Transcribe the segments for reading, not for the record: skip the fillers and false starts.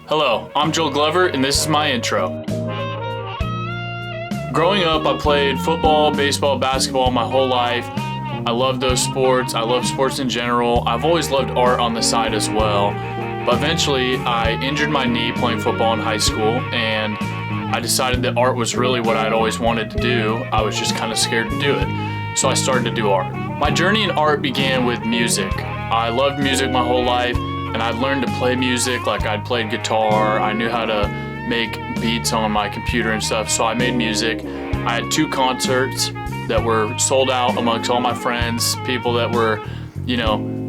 Hello, I'm Joel Glover, and this is my intro. Growing up, I played football, baseball, basketball my whole life. I love those sports. I love sports in general. I've always loved art on the side as well. But eventually, I injured my knee playing football in high school, and I decided that art was really what I'd always wanted to do. I was just kind of scared to do it. So I started to do art. My journey in art began with music. I loved music my whole life, and I'd learned to play music. Like, I'd played guitar. I knew how to make beats on my computer and stuff, so I made music. I had 2 concerts that were sold out amongst all my friends. People that were,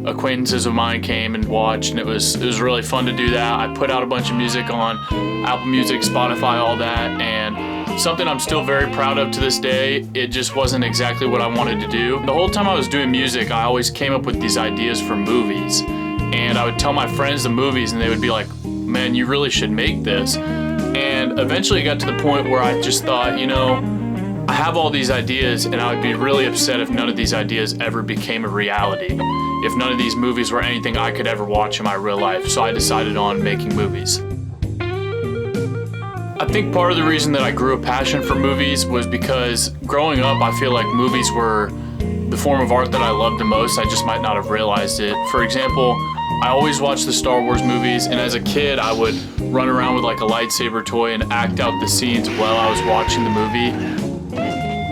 acquaintances of mine came and watched, and it was really fun to do that. I put out a bunch of music on Apple Music, Spotify, all that, and something I'm still very proud of to this day. It just wasn't exactly what I wanted to do. The whole time I was doing music, I always came up with these ideas for movies, and I would tell my friends the movies, and they would be like, man, you really should make this. And eventually it got to the point where I just thought, I have all these ideas, and I would be really upset if none of these ideas ever became a reality, if none of these movies were anything I could ever watch in my real life. So I decided on making movies. I think part of the reason that I grew a passion for movies was because growing up, I feel like movies were the form of art that I loved the most. I just might not have realized it. For example, I always watched the Star Wars movies, and as a kid, I would run around with like a lightsaber toy and act out the scenes while I was watching the movie.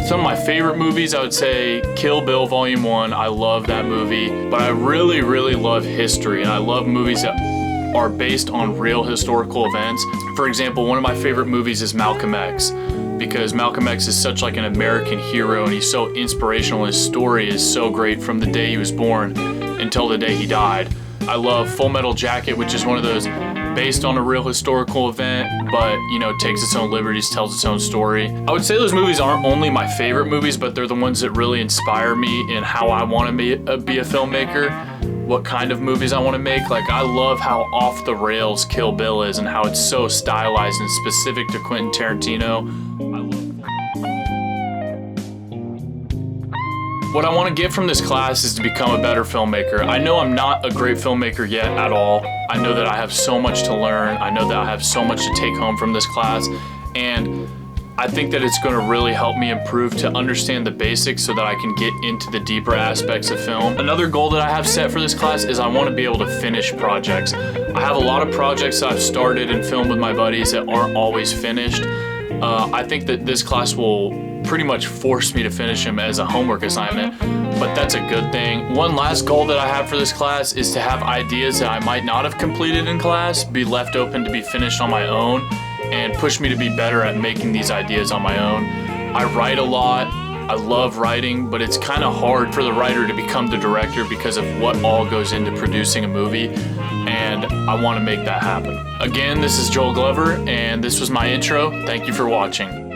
Some of my favorite movies, I would say Kill Bill Volume 1. I love that movie, but I really, really love history, and I love movies that are based on real historical events. For example, one of my favorite movies is Malcolm X, because Malcolm X is such like an American hero, and he's so inspirational. His story is so great from the day he was born until the day he died. I love Full Metal Jacket, which is one of those based on a real historical event, but takes its own liberties, tells its own story. I would say those movies aren't only my favorite movies, but they're the ones that really inspire me in how I want to be a filmmaker, what kind of movies I want to make. Like, I love how off the rails Kill Bill is and how it's so stylized and specific to Quentin Tarantino. What I want to get from this class is to become a better filmmaker. I know I'm not a great filmmaker yet at all. I know that I have so much to learn. I know that I have so much to take home from this class, and I think that it's going to really help me improve to understand the basics so that I can get into the deeper aspects of film. Another goal that I have set for this class is I want to be able to finish projects. I have a lot of projects that I've started and filmed with my buddies that aren't always finished. I think that this class will pretty much force me to finish them as a homework assignment, but that's a good thing. One last goal that I have for this class is to have ideas that I might not have completed in class be left open to be finished on my own and push me to be better at making these ideas on my own. I write a lot. I love writing, but it's kind of hard for the writer to become the director because of what all goes into producing a movie, and I want to make that happen. Again, this is Joel Glover, and this was my intro. Thank you for watching.